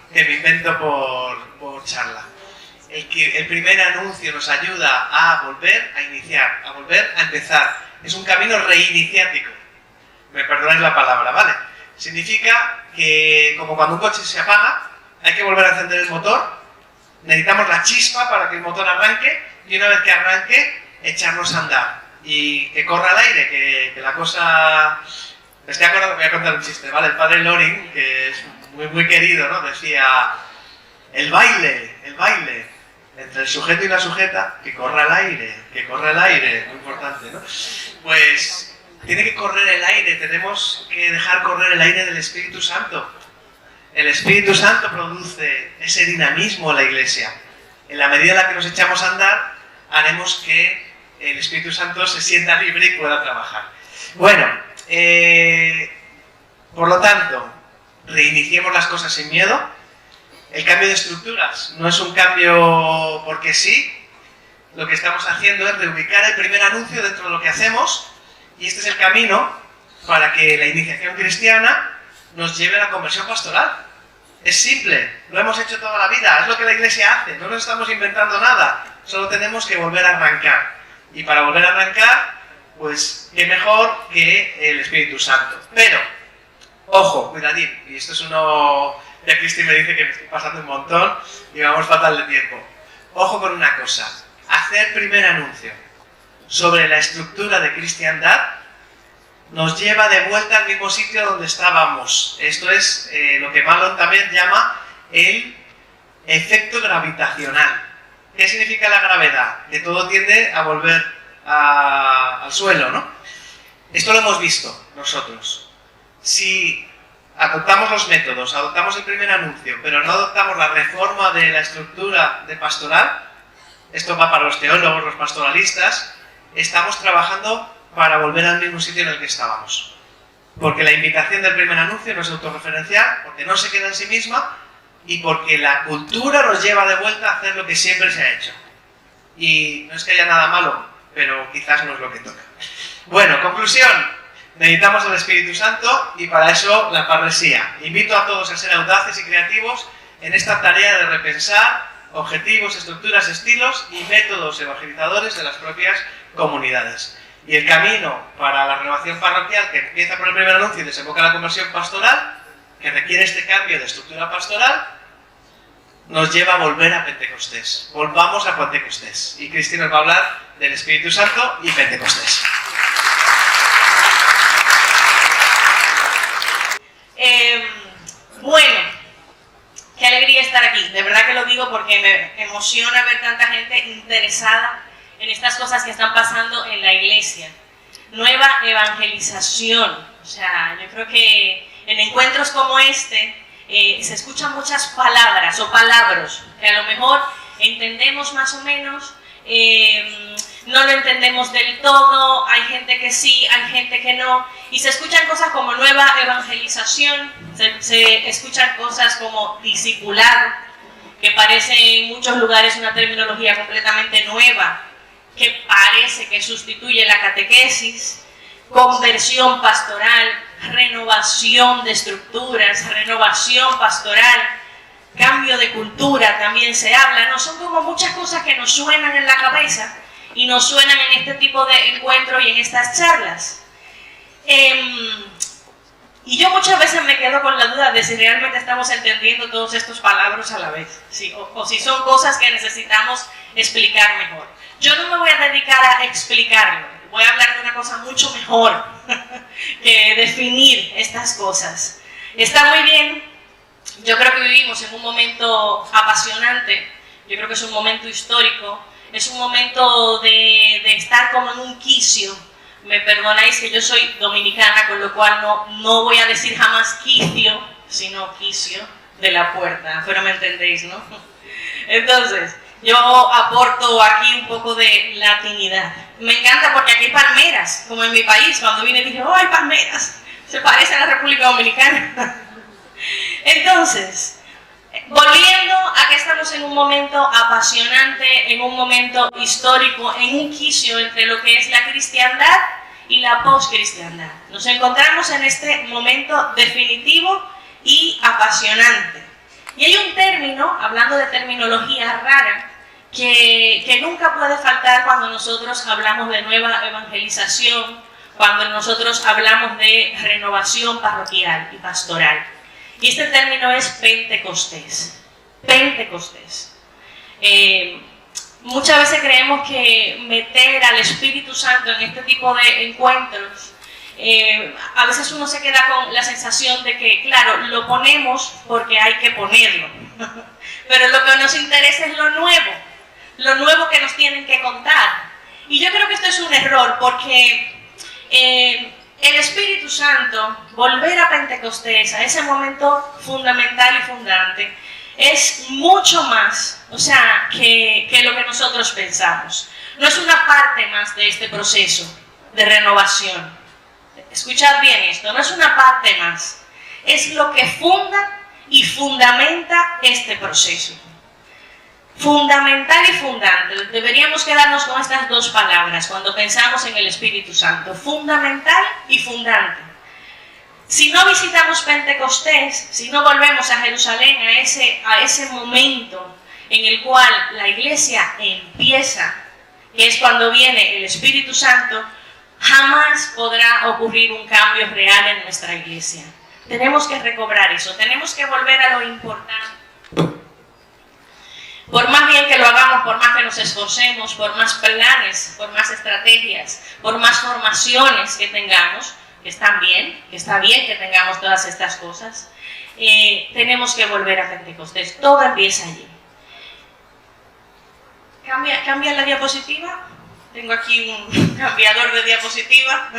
charla. El primer anuncio nos ayuda a volver a iniciar, a volver a empezar. Es un camino reiniciático. Me perdonáis la palabra, ¿vale? Significa que, como cuando un coche se apaga, hay que volver a encender el motor, necesitamos la chispa para que el motor arranque, y una vez que arranque, echarnos a andar. Y que corra el aire, que la cosa... Me estoy acordando, voy a contar un chiste, ¿vale? El padre Loring, que es muy querido, ¿no? Decía, el baile, entre el sujeto y la sujeta, que corra el aire, muy importante, ¿no? Pues tiene que correr el aire, tenemos que dejar correr el aire del Espíritu Santo. El Espíritu Santo produce ese dinamismo en la iglesia. En la medida en la que nos echamos a andar, haremos que el Espíritu Santo se sienta libre y pueda trabajar. Bueno, por lo tanto, reiniciemos las cosas sin miedo. El cambio de estructuras no es un cambio porque sí. Lo que estamos haciendo es reubicar el primer anuncio dentro de lo que hacemos, y este es el camino para que la iniciación cristiana nos lleve a la conversión pastoral. Es simple, lo hemos hecho toda la vida, es lo que la iglesia hace, no nos estamos inventando nada, solo tenemos que volver a arrancar. Y para volver a arrancar, pues qué mejor que el Espíritu Santo. Pero, ojo, cuidadín, y esto es uno... Ya Cristi me dice que me estoy pasando un montón y vamos fatal de tiempo. Ojo con una cosa, hacer primer anuncio sobre la estructura de cristiandad nos lleva de vuelta al mismo sitio donde estábamos. Esto es lo que Malon también llama el efecto gravitacional. ¿Qué significa la gravedad? Que todo tiende a volver al suelo, ¿no? Esto lo hemos visto nosotros. Si adoptamos los métodos, adoptamos el primer anuncio, pero no adoptamos la reforma de la estructura de pastoral, esto va para los teólogos, los pastoralistas, estamos trabajando para volver al mismo sitio en el que estábamos. Porque la invitación del primer anuncio no es autorreferencial, porque no se queda en sí misma, y porque la cultura nos lleva de vuelta a hacer lo que siempre se ha hecho. Y no es que haya nada malo, pero quizás no es lo que toca. Bueno, conclusión. Necesitamos al Espíritu Santo y para eso la parresía. Invito a todos a ser audaces y creativos en esta tarea de repensar objetivos, estructuras, estilos y métodos evangelizadores de las propias comunidades. Y el camino para la renovación parroquial, que empieza por el primer anuncio y desemboca en la conversión pastoral, que requiere este cambio de estructura pastoral, nos lleva a volver a Pentecostés. Volvamos a Pentecostés. Y Cristi nos va a hablar del Espíritu Santo y Pentecostés. porque me emociona ver tanta gente interesada en estas cosas que están pasando en la iglesia. Nueva evangelización. O sea, yo creo que en encuentros como este se escuchan muchas palabras o palabras que a lo mejor entendemos más o menos, no lo entendemos del todo, hay gente que sí, hay gente que no, y se escuchan cosas como nueva evangelización, se escuchan cosas como discipulado, que parece en muchos lugares una terminología completamente nueva, que parece que sustituye la catequesis, conversión pastoral, renovación de estructuras, renovación pastoral, cambio de cultura también se habla, ¿no? Son como muchas cosas que nos suenan en la cabeza y nos suenan en este tipo de encuentros y en estas charlas. Y yo muchas veces me quedo con la duda de si realmente estamos entendiendo todos estos palabras a la vez, ¿sí? o si son cosas que necesitamos explicar mejor. Yo no me voy a dedicar a explicarlo, voy a hablar de una cosa mucho mejor que definir estas cosas. Está muy bien, yo creo que vivimos en un momento apasionante, yo creo que es un momento histórico, es un momento de estar como en un quicio. Me perdonáis que yo soy dominicana, con lo cual no voy a decir jamás quicio, sino quicio de la puerta, pero me entendéis, ¿no? Entonces, yo aporto aquí un poco de latinidad. Me encanta porque aquí hay palmeras, como en mi país. Cuando vine dije, ¡oh, hay palmeras! Se parece a la República Dominicana. Entonces, volviendo a que estamos en un momento apasionante, en un momento histórico, en un quicio entre lo que es la cristiandad y la poscristiandad. Nos encontramos en este momento definitivo y apasionante. Y hay un término, hablando de terminología rara, que nunca puede faltar cuando nosotros hablamos de nueva evangelización, cuando nosotros hablamos de renovación parroquial y pastoral. Y este término es Pentecostés. Pentecostés. Muchas veces creemos que meter al Espíritu Santo en este tipo de encuentros, a veces uno se queda con la sensación de que, claro, lo ponemos porque hay que ponerlo. Pero lo que nos interesa es lo nuevo que nos tienen que contar. Y yo creo que esto es un error porque el Espíritu Santo, volver a Pentecostés, a ese momento fundamental y fundante, es mucho más, o sea, que lo que nosotros pensamos. No es una parte más de este proceso de renovación. Escuchad bien esto, no es una parte más. Es lo que funda y fundamenta este proceso. Fundamental y fundante. Deberíamos quedarnos con estas dos palabras cuando pensamos en el Espíritu Santo. Fundamental y fundante. Si no visitamos Pentecostés, si no volvemos a Jerusalén, a ese momento en el cual la iglesia empieza, que es cuando viene el Espíritu Santo, jamás podrá ocurrir un cambio real en nuestra iglesia. Tenemos que recobrar eso, tenemos que volver a lo importante. Por más bien que lo hagamos, por más que nos esforcemos, por más planes, por más estrategias, por más formaciones que tengamos, que están bien, que está bien que tengamos todas estas cosas, tenemos que volver a Pentecostés. Todo empieza allí. ¿Cambia la diapositiva? Tengo aquí un cambiador de diapositiva.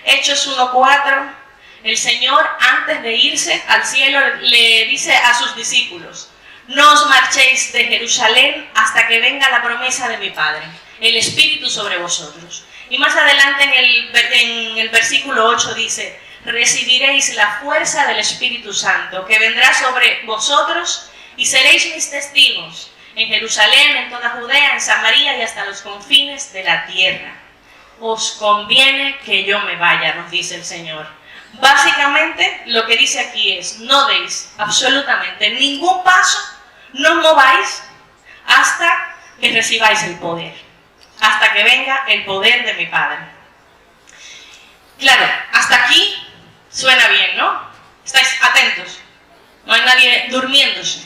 Hechos 1:4. El Señor, antes de irse al cielo, le dice a sus discípulos: no os marchéis de Jerusalén hasta que venga la promesa de mi Padre, el Espíritu sobre vosotros. Y más adelante en el versículo 8 dice: recibiréis la fuerza del Espíritu Santo, que vendrá sobre vosotros, y seréis mis testigos en Jerusalén, en toda Judea, en Samaria y hasta los confines de la tierra. Os conviene que yo me vaya, nos dice el Señor. Básicamente lo que dice aquí es: no deis absolutamente ningún paso, no os mováis hasta que recibáis el poder, hasta que venga el poder de mi Padre. Claro, hasta aquí suena bien, ¿no? ¿Estáis atentos? No hay nadie durmiéndose,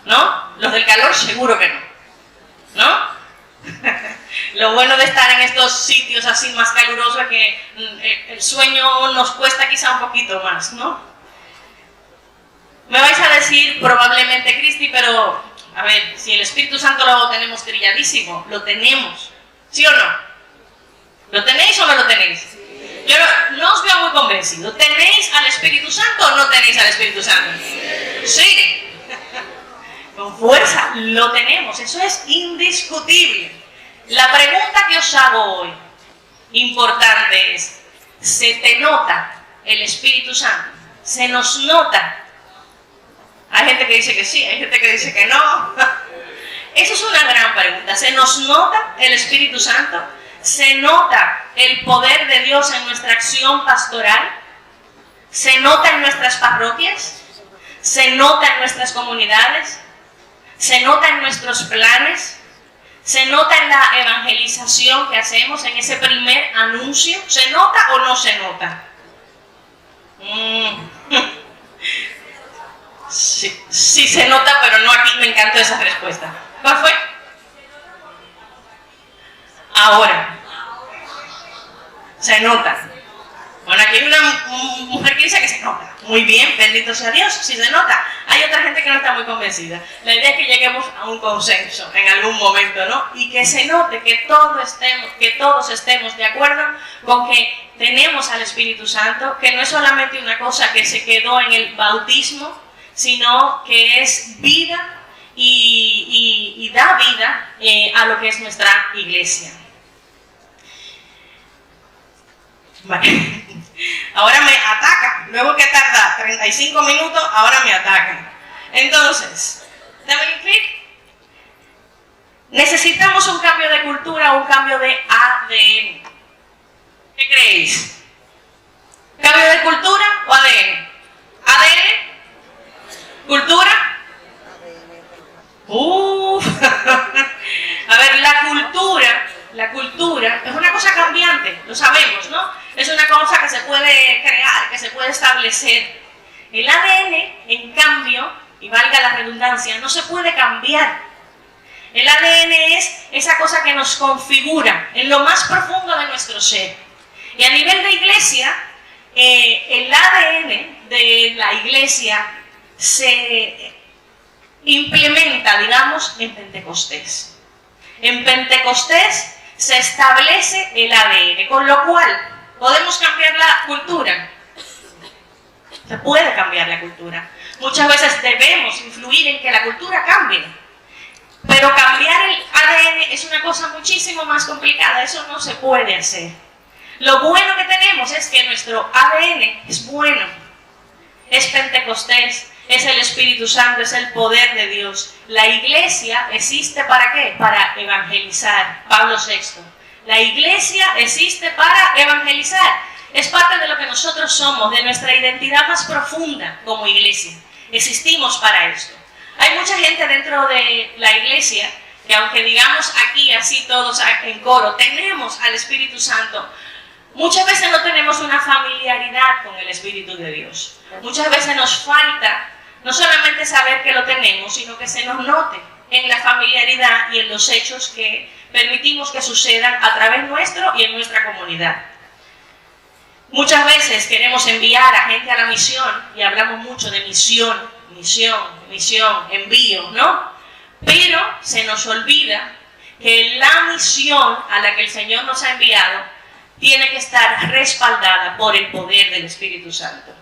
¿no? Los del calor seguro que no, ¿no? Lo bueno de estar en estos sitios así más calurosos es que el sueño nos cuesta quizá un poquito más, ¿no? Me vais a decir probablemente, Cristi, pero A ver, si el Espíritu Santo lo tenemos trilladísimo, lo tenemos. ¿Sí o no? ¿Lo tenéis o no lo tenéis? Yo no os veo muy convencido. ¿Tenéis al Espíritu Santo o no tenéis al Espíritu Santo? Sí. Con fuerza, lo tenemos. Eso es indiscutible. La pregunta que os hago hoy, importante es, ¿se te nota el Espíritu Santo? ¿Se nos nota? Hay gente que dice que sí, hay gente que dice que no. Eso es una gran pregunta. ¿Se nos nota el Espíritu Santo? ¿Se nota el poder de Dios en nuestra acción pastoral? ¿Se nota en nuestras parroquias? ¿Se nota en nuestras comunidades? ¿Se nota en nuestros planes? ¿Se nota en la evangelización que hacemos, en ese primer anuncio? ¿Se nota o no se nota? Sí, sí se nota, pero no aquí. Me encantó esa respuesta. ¿Cuál fue? Ahora. Se nota. Bueno, aquí hay una mujer que dice que se nota. Muy bien, bendito sea Dios, si se nota. Hay otra gente que no está muy convencida. La idea es que lleguemos a un consenso en algún momento, ¿no? Y que se note que todos estemos de acuerdo con que tenemos al Espíritu Santo, que no es solamente una cosa que se quedó en el bautismo, sino que es vida y da vida a lo que es nuestra iglesia. Vale. Ahora me atacan, luego que tarda 35 minutos, ahora me atacan. Entonces, necesitamos un cambio de cultura o un cambio de ADN. ¿Qué creéis? ¿Cambio de cultura o ADN? ¿ADN? ¿Cultura? A ver, la cultura es una cosa cambiante, lo sabemos, ¿no? Es una cosa que se puede crear, que se puede establecer. El ADN, en cambio, y valga la redundancia, no se puede cambiar. El ADN es esa cosa que nos configura en lo más profundo de nuestro ser. Y a nivel de iglesia, el ADN de la iglesia se implementa, digamos, en Pentecostés. En Pentecostés se establece el ADN, con lo cual podemos cambiar la cultura. Se puede cambiar la cultura. Muchas veces debemos influir en que la cultura cambie. Pero cambiar el ADN es una cosa muchísimo más complicada. Eso no se puede hacer. Lo bueno que tenemos es que nuestro ADN es bueno. Es Pentecostés, es el Espíritu Santo, es el poder de Dios. La iglesia existe ¿para qué? Para evangelizar. Pablo VI. La iglesia existe para evangelizar. Es parte de lo que nosotros somos, de nuestra identidad más profunda como iglesia. Existimos para esto. Hay mucha gente dentro de la iglesia que, aunque digamos aquí así todos en coro, tenemos al Espíritu Santo, muchas veces no tenemos una familiaridad con el Espíritu de Dios. Muchas veces nos falta no solamente saber que lo tenemos, sino que se nos note en la familiaridad y en los hechos que permitimos que sucedan a través nuestro y en nuestra comunidad. Muchas veces queremos enviar a gente a la misión y hablamos mucho de misión, envío, ¿no? Pero se nos olvida que la misión a la que el Señor nos ha enviado tiene que estar respaldada por el poder del Espíritu Santo.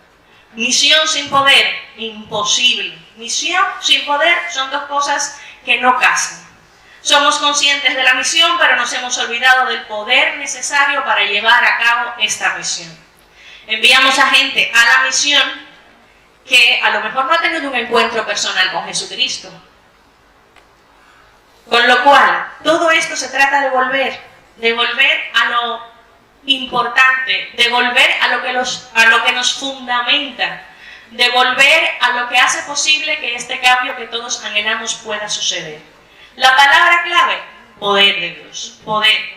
Misión sin poder, imposible. Misión sin poder son dos cosas que no casan. Somos conscientes de la misión, pero nos hemos olvidado del poder necesario para llevar a cabo esta misión. Enviamos a gente a la misión que a lo mejor no ha tenido un encuentro personal con Jesucristo. Con lo cual, todo esto se trata de volver a lo importante, de volver a lo que nos fundamenta, de volver a lo que hace posible que este cambio que todos anhelamos pueda suceder. La palabra clave, poder de Dios, poder.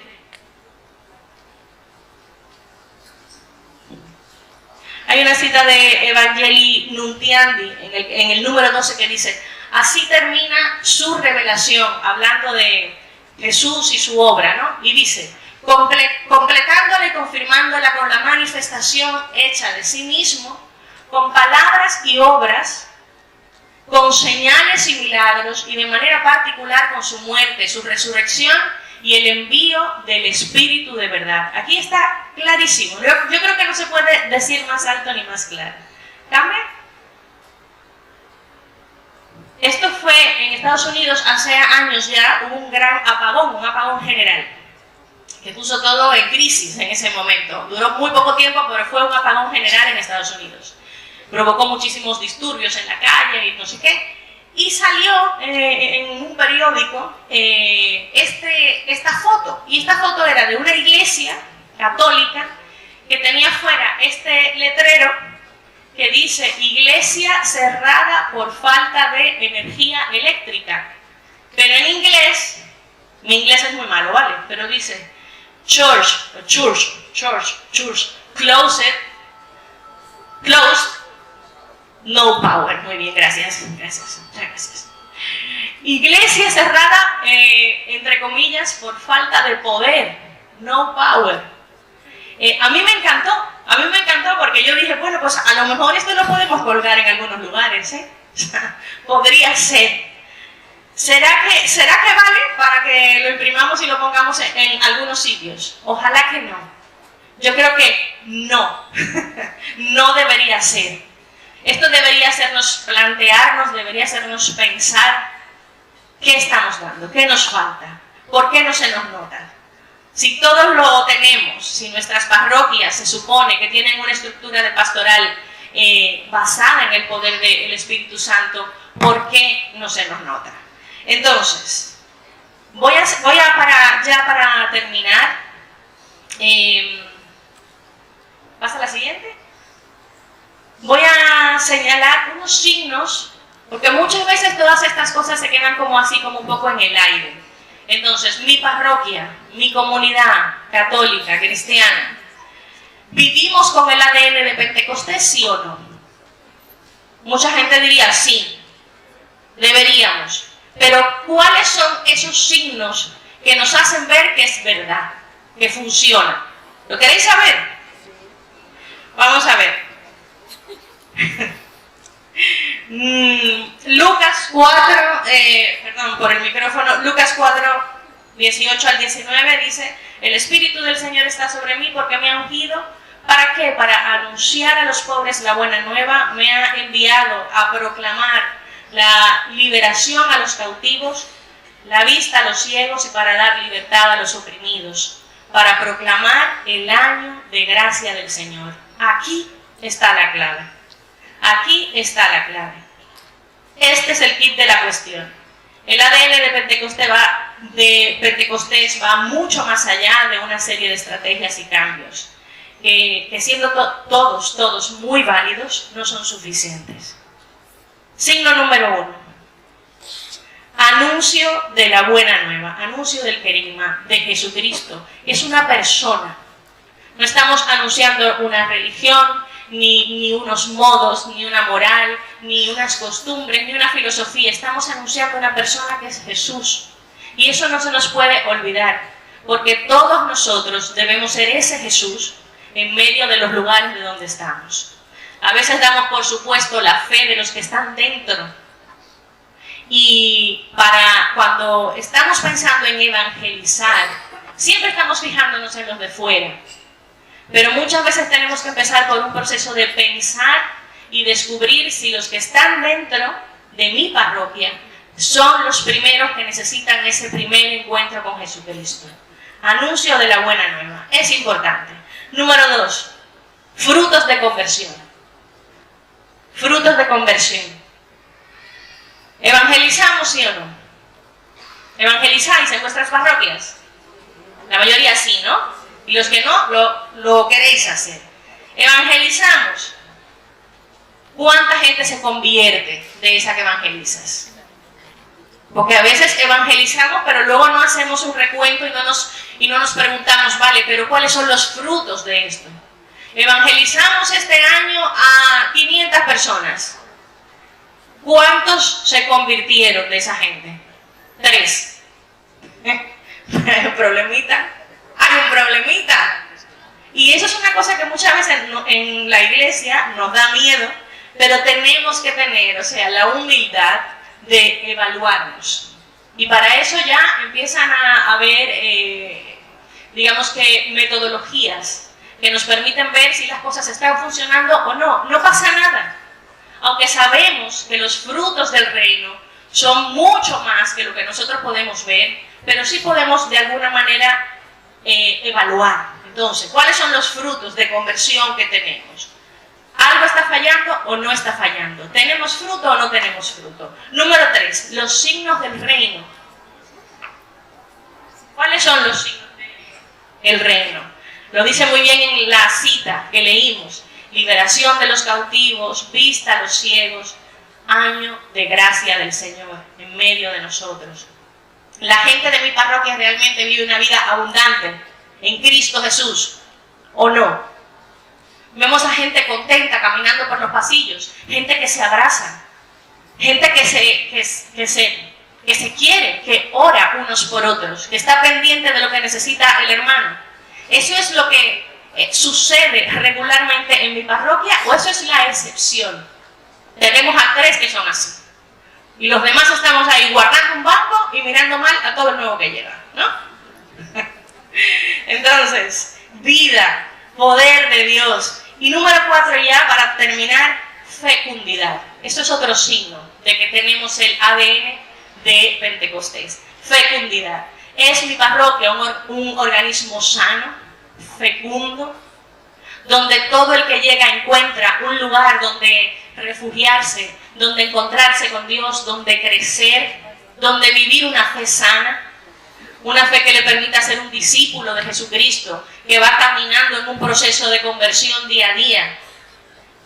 Hay una cita de Evangelii Nuntiandi en el número 12 que dice: así termina su revelación, hablando de Jesús y su obra, ¿no? Y dice: completándola y confirmándola con la manifestación hecha de sí mismo, con palabras y obras, con señales y milagros, y de manera particular con su muerte, su resurrección y el envío del Espíritu de verdad. Aquí está clarísimo. Yo creo que no se puede decir más alto ni más claro. ¿Cambia? Esto fue en Estados Unidos hace años ya, hubo un gran apagón, un apagón general, que puso todo en crisis en ese momento. Duró muy poco tiempo, pero fue un apagón general en Estados Unidos. Provocó muchísimos disturbios en la calle y no sé qué. Y salió en un periódico esta foto. Y esta foto era de una iglesia católica que tenía fuera este letrero que dice: iglesia cerrada por falta de energía eléctrica. Pero en inglés, mi inglés es muy malo, ¿vale? Pero dice church, closed, no power. Muy bien, gracias. Iglesia cerrada, entre comillas, por falta de poder, no power. A mí me encantó porque yo dije, bueno, pues a lo mejor esto lo podemos colgar en algunos lugares, ¿eh? Podría ser. ¿Será que vale para que lo imprimamos y lo pongamos en algunos sitios? Ojalá que no. Yo creo que no. No debería ser. Esto debería hacernos plantearnos, debería hacernos pensar qué estamos dando, qué nos falta, por qué no se nos nota. Si todos lo tenemos, si nuestras parroquias se supone que tienen una estructura de pastoral basada en el poder del Espíritu Santo, ¿por qué no se nos nota? Entonces, para terminar, ¿pasa la siguiente? Voy a señalar unos signos, porque muchas veces todas estas cosas se quedan como así, como un poco en el aire. Entonces, mi parroquia, mi comunidad católica, cristiana, ¿vivimos con el ADN de Pentecostés, sí o no? Mucha gente diría sí, deberíamos. Pero ¿cuáles son esos signos que nos hacen ver que es verdad, que funciona? ¿Lo queréis saber? Vamos a ver. Lucas 4, por el micrófono, Lucas 4, 18 al 19 dice: el Espíritu del Señor está sobre mí porque me ha ungido. ¿Para qué? Para anunciar a los pobres la buena nueva. Me ha enviado a proclamar la liberación a los cautivos, la vista a los ciegos y para dar libertad a los oprimidos, para proclamar el año de gracia del Señor. Aquí está la clave. Aquí está la clave. Este es el kit de la cuestión. El ADN de Pentecostés va mucho más allá de una serie de estrategias y cambios que siendo todos muy válidos, no son suficientes. Signo número 1. Anuncio de la buena nueva, anuncio del querigma, de Jesucristo. Es una persona. No estamos anunciando una religión, ni unos modos, ni una moral, ni unas costumbres, ni una filosofía. Estamos anunciando una persona que es Jesús. Y eso no se nos puede olvidar, porque todos nosotros debemos ser ese Jesús en medio de los lugares de donde estamos. A veces damos por supuesto la fe de los que están dentro. Y cuando estamos pensando en evangelizar, siempre estamos fijándonos en los de fuera. Pero muchas veces tenemos que empezar por un proceso de pensar y descubrir si los que están dentro de mi parroquia son los primeros que necesitan ese primer encuentro con Jesucristo. Anuncio de la buena nueva. Es importante. Número 2. Frutos de conversión. Frutos de conversión. ¿Evangelizamos, sí o no? ¿Evangelizáis en vuestras parroquias? La mayoría sí, ¿no? Y los que no, lo queréis hacer. Evangelizamos. ¿Cuánta gente se convierte de esa que evangelizas? Porque a veces evangelizamos, pero luego no hacemos un recuento y no nos preguntamos, vale, pero ¿cuáles son los frutos de esto? Evangelizamos este año a 500 personas. ¿Cuántos se convirtieron de esa gente? 3. ¿Hay un problemita? Hay un problemita. Y eso es una cosa que muchas veces en la iglesia nos da miedo, pero tenemos que tener, o sea, la humildad de evaluarnos. Y para eso ya empiezan a haber, digamos que, metodologías que nos permiten ver si las cosas están funcionando o no. No pasa nada. Aunque sabemos que los frutos del reino son mucho más que lo que nosotros podemos ver, pero sí podemos de alguna manera evaluar. Entonces, ¿cuáles son los frutos de conversión que tenemos? ¿Algo está fallando o no está fallando? ¿Tenemos fruto o no tenemos fruto? Número 3, los signos del reino. ¿Cuáles son los signos del reino? Lo dice muy bien en la cita que leímos. Liberación de los cautivos, vista a los ciegos, año de gracia del Señor en medio de nosotros. La gente de mi parroquia realmente vive una vida abundante en Cristo Jesús, ¿o no? Vemos a gente contenta caminando por los pasillos, gente que se abraza, gente que se quiere, que ora unos por otros, que está pendiente de lo que necesita el hermano. ¿Eso es lo que sucede regularmente en mi parroquia o eso es la excepción? Tenemos a 3 que son así. Y los demás estamos ahí guardando un banco y mirando mal a todo el nuevo que llega, ¿no? Entonces, vida, poder de Dios. Y número 4 ya, para terminar, fecundidad. Esto es otro signo de que tenemos el ADN de Pentecostés. Fecundidad. ¿Es mi parroquia un organismo sano, fecundo, donde todo el que llega encuentra un lugar donde refugiarse, donde encontrarse con Dios, donde crecer, donde vivir una fe sana? Una fe que le permita ser un discípulo de Jesucristo, que va caminando en un proceso de conversión día a día,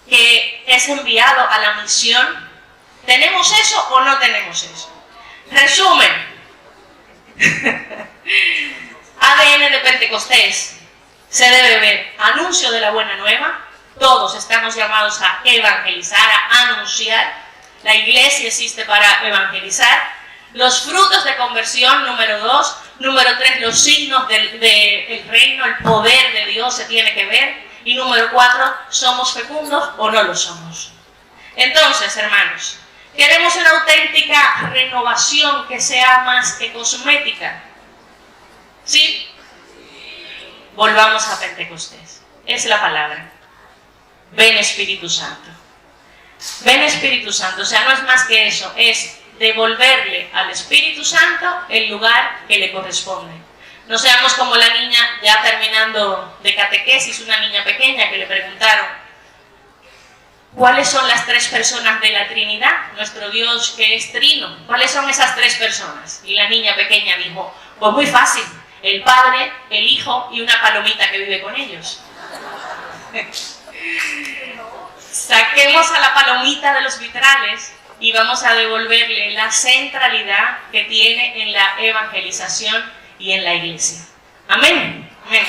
que es enviado a la misión. ¿Tenemos eso o no tenemos eso? Resumen. ADN de Pentecostés se debe ver anuncio de la buena nueva. Todos estamos llamados a evangelizar, a anunciar. La iglesia existe para evangelizar. Los frutos de conversión, número 2. Número 3, los signos del reino, el poder de Dios se tiene que ver. Y número 4, ¿somos fecundos o no lo somos? Entonces, hermanos, queremos una auténtica renovación que sea más que cosmética. ¿Sí? Volvamos a Pentecostés. Es la palabra. Ven Espíritu Santo. Ven Espíritu Santo. O sea, no es más que eso. Es devolverle al Espíritu Santo el lugar que le corresponde. No seamos como la niña ya terminando de catequesis, una niña pequeña que le preguntaron ¿cuáles son las 3 personas de la Trinidad? Nuestro Dios que es trino. ¿Cuáles son esas 3 personas? Y la niña pequeña dijo, pues muy fácil, el Padre, el Hijo y una palomita que vive con ellos. Saquemos a la palomita de los vitrales y vamos a devolverle la centralidad que tiene en la evangelización y en la iglesia. Amén. Amén.